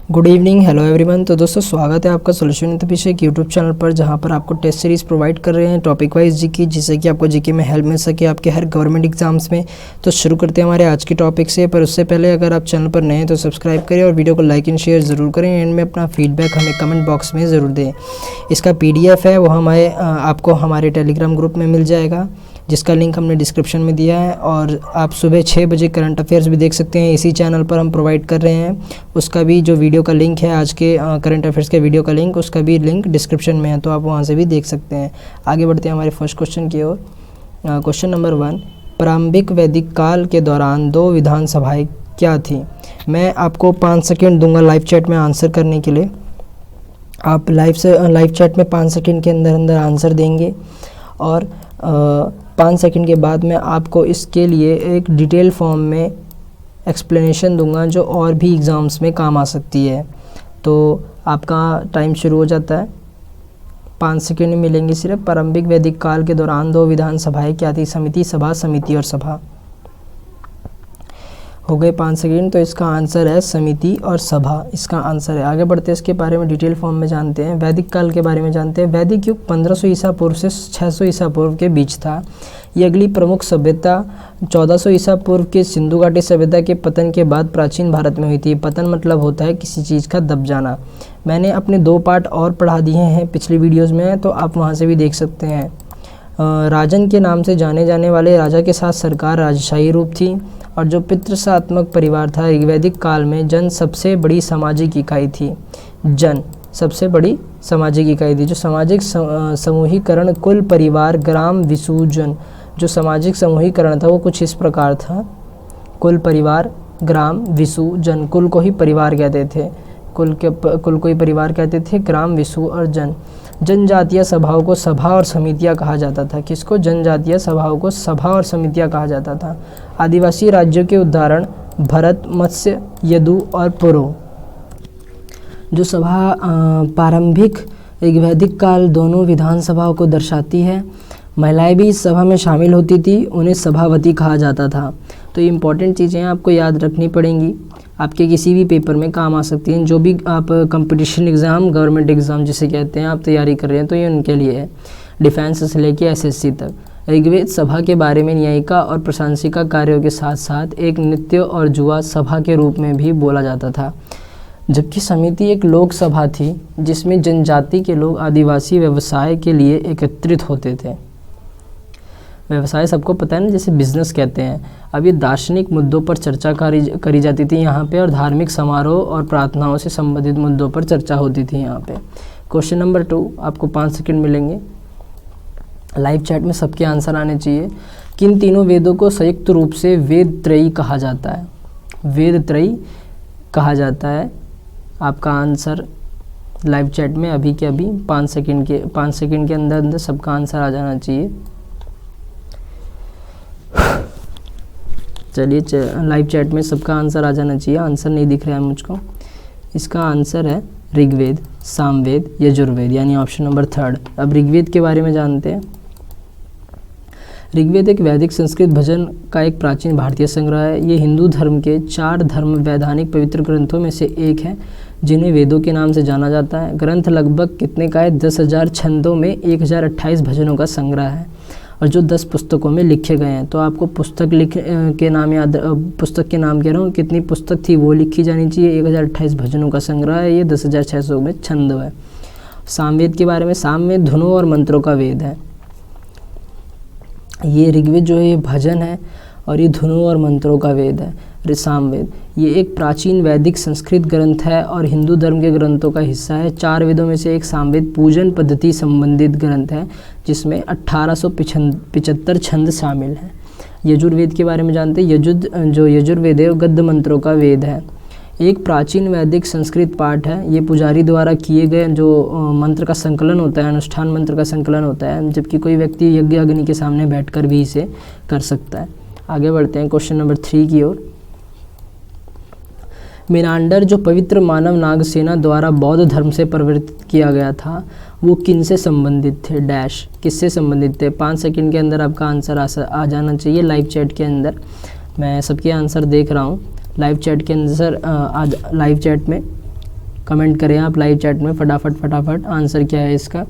Good evening, hello everyone. तो दोस्तों स्वागत है आपका solution with Abhishek YouTube channel पर, जहां पर आपको टेस्ट सीरीज़ प्रोवाइड कर रहे हैं टॉपिक वाइज जीके, जिससे कि आपको जीके में हेल्प मिल सके आपके हर गवर्नमेंट एग्जाम्स में। तो शुरू करते हैं हमारे आज के टॉपिक से, पर उससे पहले अगर आप चैनल पर नए हैं तो सब्सक्राइब करें और वीडियो को लाइक एंड शेयर ज़रूर करें। एंड में अपना फीडबैक हमें कमेंट बॉक्स में ज़रूर दें। इसका PDF है वो हमारे आपको हमारे टेलीग्राम ग्रुप में मिल जाएगा, जिसका लिंक हमने डिस्क्रिप्शन में दिया है। और आप सुबह 6 बजे करंट अफेयर्स भी देख सकते हैं, इसी चैनल पर हम प्रोवाइड कर रहे हैं। उसका भी जो वीडियो का लिंक है, आज के करंट अफेयर्स के वीडियो का लिंक, उसका भी लिंक डिस्क्रिप्शन में है, तो आप वहां से भी देख सकते हैं। आगे बढ़ते हैं हमारे फर्स्ट क्वेश्चन की ओर। क्वेश्चन नंबर 1, प्रारंभिक वैदिक काल के दौरान 2 विधानसभाएं क्या थी? मैं आपको 5 सेकेंड दूंगा लाइव चैट में आंसर करने के लिए। आप लाइव चैट में 5 सेकेंड के अंदर आंसर देंगे और 5 सेकंड के बाद मैं आपको इसके लिए एक डिटेल फॉर्म में एक्सप्लेनेशन दूंगा, जो और भी एग्ज़ाम्स में काम आ सकती है। तो आपका टाइम शुरू हो जाता है। 5 सेकंड मिलेंगे सिर्फ। प्रारंभिक वैदिक काल के दौरान 2 विधानसभाएं क्या थी? समिति, सभा, समिति और सभा। हो गए 5 सेकंड। तो इसका आंसर है समिति और सभा, इसका आंसर है। आगे बढ़ते हैं, इसके बारे में डिटेल फॉर्म में जानते हैं। वैदिक काल के बारे में जानते हैं। वैदिक युग 1500 ईसा पूर्व से 600 ईसा पूर्व के बीच था। ये अगली प्रमुख सभ्यता 1400 ईसा पूर्व के सिंधु घाटी सभ्यता के पतन के बाद प्राचीन भारत में हुई थी। पतन मतलब होता है किसी चीज़ का दब जाना। मैंने अपने 2 पार्ट और पढ़ा दिए हैं पिछली वीडियोज़ में, तो आप वहाँ से भी देख सकते हैं। राजन के नाम से जाने जाने वाले राजा के साथ सरकार राजशाही रूप थी, और जो पितृसात्मक परिवार था। वैदिक काल में जन सबसे बड़ी सामाजिक इकाई थी। जन सबसे बड़ी सामाजिक इकाई थी। जो सामाजिक समूहीकरण, कुल, परिवार, ग्राम, विसु, जन। जो सामाजिक समूहीकरण था वो कुछ इस प्रकार था: कुल, परिवार, ग्राम, विसु, जन। कुल को ही परिवार कहते थे, कुल को ही परिवार कहते थे, ग्राम, विसु और जन। जनजातीय सभाओं को सभा और समितियां कहा जाता था। किसको? जनजातीय सभाओं को सभा और समितियां कहा जाता था। आदिवासी राज्यों के उदाहरण भरत, मत्स्य, यदु और पुरो। जो सभा प्रारंभिक एक वैदिक काल दोनों विधानसभाओं को दर्शाती है। महिलाएं भी इस सभा में शामिल होती थी, उन्हें सभावती कहा जाता था। तो ये इंपॉर्टेंट चीज़ें आपको याद रखनी पड़ेंगी, आपके किसी भी पेपर में काम आ सकती हैं। जो भी आप कंपटीशन एग्ज़ाम, गवर्नमेंट एग्ज़ाम जिसे कहते हैं, आप तैयारी कर रहे हैं, तो ये उनके लिए है। डिफेंस से लेके SSC तक। ऋग्वेद सभा के बारे में न्यायिका और प्रशंसिका कार्यों के साथ साथ एक नृत्य और जुआ सभा के रूप में भी बोला जाता था। जबकि समिति एक लोक सभा थी, जिसमें जनजाति के लोग आदिवासी व्यवसाय के लिए एकत्रित होते थे। व्यवसाय सबको पता है ना, जैसे बिजनेस कहते हैं। अब ये दार्शनिक मुद्दों पर चर्चा करी जाती थी यहाँ पे, और धार्मिक समारोह और प्रार्थनाओं से संबंधित मुद्दों पर चर्चा होती थी यहाँ पे। क्वेश्चन नंबर 2, आपको 5 सेकंड मिलेंगे। लाइव चैट में सबके आंसर आने चाहिए। किन तीनों वेदों को संयुक्त रूप से वेद त्रयी कहा जाता है? वेद त्रयी कहा जाता है। आपका आंसर लाइव चैट में अभी के अभी 5 सेकंड के अंदर सबका आंसर आ जाना चाहिए। चलिए, लाइव चैट में सबका आंसर आ जाना चाहिए। आंसर नहीं दिख रहा है मुझको। इसका आंसर है ऋग्वेद, सामवेद, यजुर्वेद, यानी ऑप्शन नंबर 3। अब ऋग्वेद के बारे में जानते हैं। ऋग्वेद एक वैदिक संस्कृत भजन का एक प्राचीन भारतीय संग्रह है। ये हिंदू धर्म के 4 धर्म वैधानिक पवित्र ग्रंथों में से एक है, जिन्हें वेदों के नाम से जाना जाता है। ग्रंथ लगभग कितने का है? 10,000 छंदों में 1028 भजनों का संग्रह है, और जो 10 पुस्तकों में लिखे गए हैं। तो आपको पुस्तक के नाम याद, पुस्तक के नाम कह रहा हूँ, कितनी पुस्तक थी वो लिखी जानी चाहिए। 1028 भजनों का संग्रह है ये, 10,600 में छंद है। सामवेद के बारे में, सामवेद धुनों और मंत्रों का वेद है। ये ऋग्वेद जो है ये भजन है, और ये धुनों और मंत्रों का वेद है। सामवेद ये एक प्राचीन वैदिक संस्कृत ग्रंथ है और हिंदू धर्म के ग्रंथों का हिस्सा है। 4 वेदों में से एक सामवेद पूजन पद्धति संबंधित ग्रंथ है, जिसमें 1875 छंद शामिल हैं। यजुर्वेद के बारे में जानते हैं। जो यजुर्वेद है वो गद्य मंत्रों का वेद है। एक प्राचीन वैदिक संस्कृत पाठ है। ये पुजारी द्वारा किए गए जो मंत्र का संकलन होता है, अनुष्ठान मंत्र का संकलन होता है, जबकि कोई व्यक्ति यज्ञ अग्नि के सामने बैठकर भी इसे कर सकता है। आगे बढ़ते हैं क्वेश्चन नंबर 3 की ओर। मिनांडर, जो पवित्र मानव नागसेना द्वारा बौद्ध धर्म से परिवर्तित किया गया था, वो किन से संबंधित थे? डैश, किससे संबंधित थे? 5 सेकंड के अंदर आपका आंसर आ जाना चाहिए लाइव चैट के अंदर। मैं सबके आंसर देख रहा हूँ लाइव चैट के अंदर। लाइव चैट में कमेंट करें आप लाइव चैट में फटाफट आंसर क्या है इसका।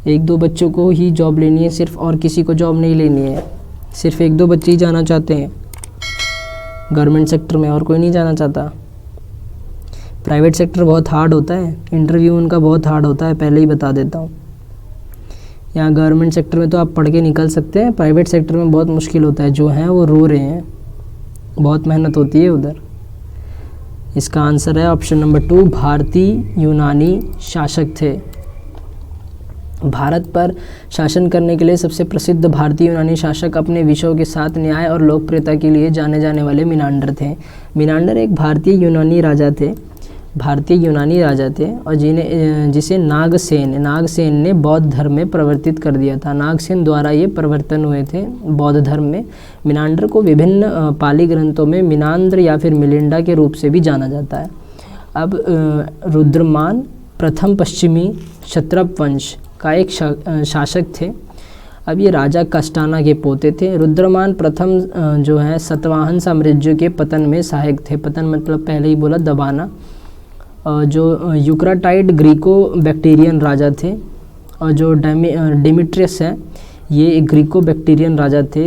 1-2 बच्चों को ही जॉब लेनी है सिर्फ, और किसी को जॉब नहीं लेनी है। सिर्फ 1-2 बच्चे ही जाना चाहते हैं गवर्नमेंट सेक्टर में, और कोई नहीं जाना चाहता। प्राइवेट सेक्टर बहुत हार्ड होता है, इंटरव्यू उनका बहुत हार्ड होता है, पहले ही बता देता हूँ। यहाँ गवर्नमेंट सेक्टर में तो आप पढ़ के निकल सकते हैं, प्राइवेट सेक्टर में बहुत मुश्किल होता है। जो हैं वो रो रहे हैं, बहुत मेहनत होती है उधर। इसका आंसर है ऑप्शन नंबर 2, भारतीय यूनानी शासक थे। भारत पर शासन करने के लिए सबसे प्रसिद्ध भारतीय यूनानी शासक अपने विषयों के साथ न्याय और लोकप्रियता के लिए जाने जाने वाले मिनांडर थे। मिनांडर एक भारतीय यूनानी राजा थे और जिसे नागसेन ने बौद्ध धर्म में परिवर्तित कर दिया था। नागसेन द्वारा ये परिवर्तन हुए थे बौद्ध धर्म में। मिनांडर को विभिन्न पाली ग्रंथों में मिनांद्र या फिर मिलिंडा के रूप से भी जाना जाता है। अब रुद्रमान प्रथम पश्चिमी क्षत्रप वंश का एक शासक थे। अब ये राजा कष्टाना के पोते थे। रुद्रमान प्रथम जो है सातवाहन साम्राज्य के पतन में सहायक थे। पतन मतलब पहले ही बोला दबाना। जो यूक्राटाइड ग्रीको बैक्टीरियन राजा थे, और जो डेमिट्रियस है ये एक ग्रीको बैक्टीरियन राजा थे।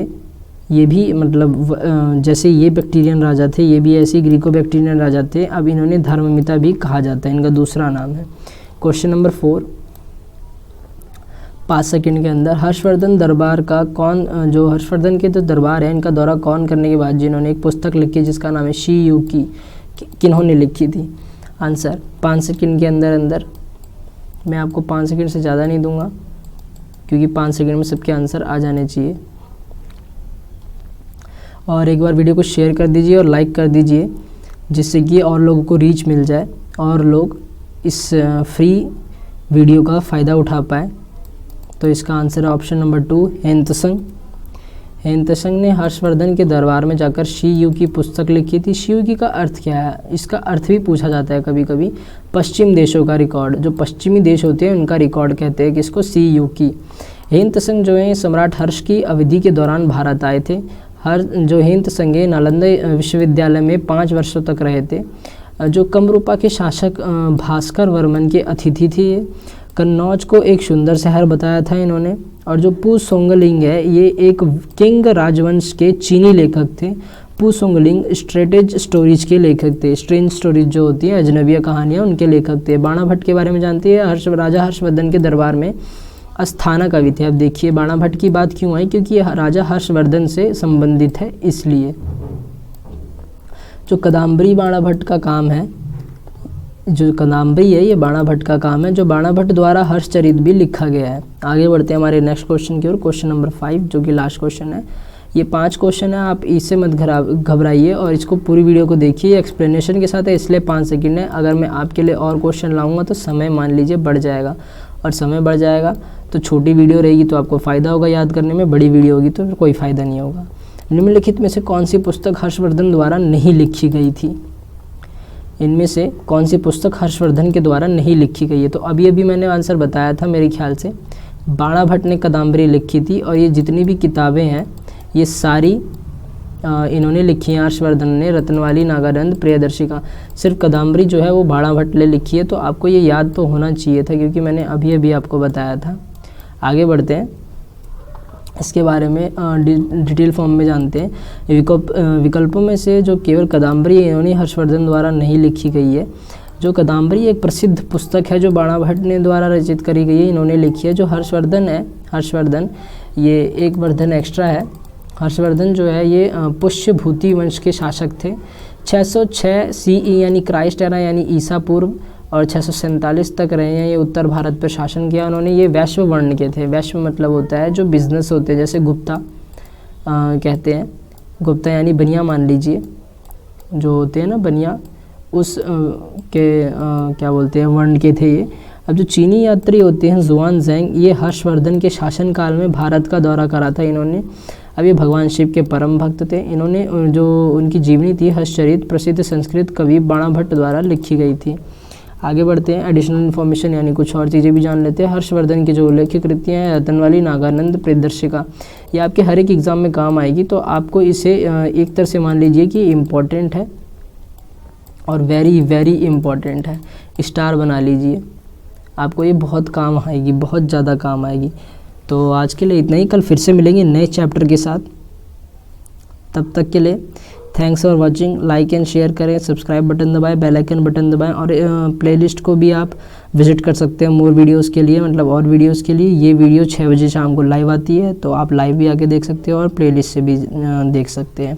ये भी मतलब जैसे ये बैक्टीरियन राजा थे, ये भी ऐसे ग्रीको बैक्टीरियन राजा थे। अब इन्होंने धर्ममिता भी कहा जाता है, इनका दूसरा नाम है। क्वेश्चन नंबर 4, 5 सेकंड के अंदर हर्षवर्धन दरबार का कौन, जो हर्षवर्धन के जो दरबार है इनका दौरा कौन करने के बाद जिन्होंने एक पुस्तक लिखी जिसका नाम है शी यू की, किन्होंने लिखी थी? आंसर 5 सेकंड के अंदर मैं आपको 5 सेकंड से ज़्यादा नहीं दूंगा, क्योंकि 5 सेकंड में सबके आंसर आ जाने चाहिए। और एक बार वीडियो को शेयर कर दीजिए और लाइक कर दीजिए, जिससे कि और लोगों को रीच मिल जाए और लोग इस फ्री वीडियो का फ़ायदा उठा पाए। तो इसका आंसर है ऑप्शन नंबर 2, हेंतसंग। हेंतसंग ने हर्षवर्धन के दरबार में जाकर शी यू की पुस्तक लिखी थी। शी यू की का अर्थ क्या है? इसका अर्थ भी पूछा जाता है कभी कभी। पश्चिम देशों का रिकॉर्ड, जो पश्चिमी देश होते हैं उनका रिकॉर्ड कहते हैं किसको? शी यू की। हेंतसंग जो है सम्राट हर्ष की अवधि के दौरान भारत आए थे। जो हेंतसंग है नालंदा विश्वविद्यालय में 5 वर्षों तक रहे थे। जो कमरूपा के शासक भास्कर वर्मन के अतिथि थे। कन्नौज को एक सुंदर शहर बताया था इन्होंने। और जो पू सोंगलिंग है ये एक किंग राजवंश के चीनी लेखक थे। पू सोंगलिंग स्ट्रेटेज स्टोरीज के लेखक थे। स्ट्रेंज स्टोरीज जो होती हैं अजनबिया कहानियाँ, उनके लेखक थे। बाणा भट्ट के बारे में जानते हैं? राजा हर्षवर्धन के दरबार में अस्थाना कवि थे। अब देखिए बाणा भट्ट की बात क्यों आई, क्योंकि यह राजा हर्षवर्धन से संबंधित है इसलिए। जो कदम्बरी बाणा भट्ट का काम है, जो कदम्बरी है ये बाणा भट्ट का काम है, जो बाणा भट्ट द्वारा हर्षचरित भी लिखा गया है। आगे बढ़ते हैं हमारे नेक्स्ट क्वेश्चन की ओर, क्वेश्चन नंबर 5 जो कि लास्ट क्वेश्चन है। ये 5 क्वेश्चन है, आप इससे मत घबराइए और इसको पूरी वीडियो को देखिए। एक्सप्लेनेशन के साथ है इसलिए 5 सेकंड है। अगर मैं आपके लिए और क्वेश्चन लाऊंगा तो समय मान लीजिए बढ़ जाएगा, और समय बढ़ जाएगा तो छोटी वीडियो रहेगी तो आपको फ़ायदा होगा याद करने में, बड़ी वीडियो होगी तो कोई फ़ायदा नहीं होगा। निम्नलिखित में से कौन सी पुस्तक हर्षवर्धन द्वारा नहीं लिखी गई थी? इनमें से कौन सी पुस्तक हर्षवर्धन के द्वारा नहीं लिखी गई है? तो अभी अभी मैंने आंसर बताया था मेरे ख्याल से, बाणा भट्ट ने कदम्बरी लिखी थी। और ये जितनी भी किताबें हैं ये सारी इन्होंने लिखी हैं। हर्षवर्धन ने रत्नवाली, नागानंद, प्रियदर्शिका। सिर्फ कदम्बरी जो है वो बाणा भट्ट ने लिखी है। तो आपको ये याद तो होना चाहिए था क्योंकि मैंने अभी अभी आपको बताया था। आगे बढ़ते हैं, इसके बारे में डिटेल फॉर्म में जानते हैं। विकल्पों में से जो केवल कदम्बरी इन्होंने हर्षवर्धन द्वारा नहीं लिखी गई है। जो कदम्बरी एक प्रसिद्ध पुस्तक है जो बाणा भट्ट ने द्वारा रचित करी गई है, इन्होंने लिखी है। जो हर्षवर्धन है, हर्षवर्धन ये एक वर्धन एक्स्ट्रा है। हर्षवर्धन जो है ये पुष्यभूति वंश के शासक थे। 606 CE यानी क्राइस्ट एरा यानी ईसा पूर्व और 647 तक रहे हैं। ये उत्तर भारत पर शासन किया उन्होंने। ये वैश्व वर्ण के थे। वैश्व मतलब होता है जो बिजनेस होते हैं, जैसे गुप्ता कहते हैं। गुप्ता यानी बनिया मान लीजिए, जो होते हैं ना बनिया, उस क्या बोलते हैं वर्ण के थे ये। अब जो चीनी यात्री होते हैं जुआन ज़ैंग, ये हर्षवर्धन के शासनकाल में भारत का दौरा करा था इन्होंने। अब ये भगवान शिव के परम भक्त थे। इन्होंने जो उनकी जीवनी थी हर्षचरित प्रसिद्ध संस्कृत कवि बाणा भट्ट द्वारा लिखी गई थी। आगे बढ़ते हैं, एडिशनल इन्फॉर्मेशन यानी कुछ और चीज़ें भी जान लेते हैं। हर्षवर्धन की जो उल्लेखित कृतियाँ हैं रत्नवाली, नागानंद, प्रियदर्शिका, ये आपके हर एक एग्ज़ाम में काम आएगी। तो आपको इसे एक तरह से मान लीजिए कि इम्पॉर्टेंट है और वेरी वेरी इम्पॉर्टेंट है, स्टार बना लीजिए, आपको ये बहुत काम आएगी, बहुत ज़्यादा काम आएगी। तो आज के लिए इतना ही, कल फिर से मिलेंगे नए चैप्टर के साथ। तब तक के लिए thanks for watching. Like and share करें, सब्सक्राइब बटन दबाएं, बेल आइकन बटन दबाएं, और प्लेलिस्ट को भी आप विजिट कर सकते हैं मोर वीडियोस के लिए, मतलब और वीडियोस के लिए। ये वीडियो 6 बजे शाम को लाइव आती है, तो आप लाइव भी आके देख सकते हो और प्लेलिस्ट से भी देख सकते हैं।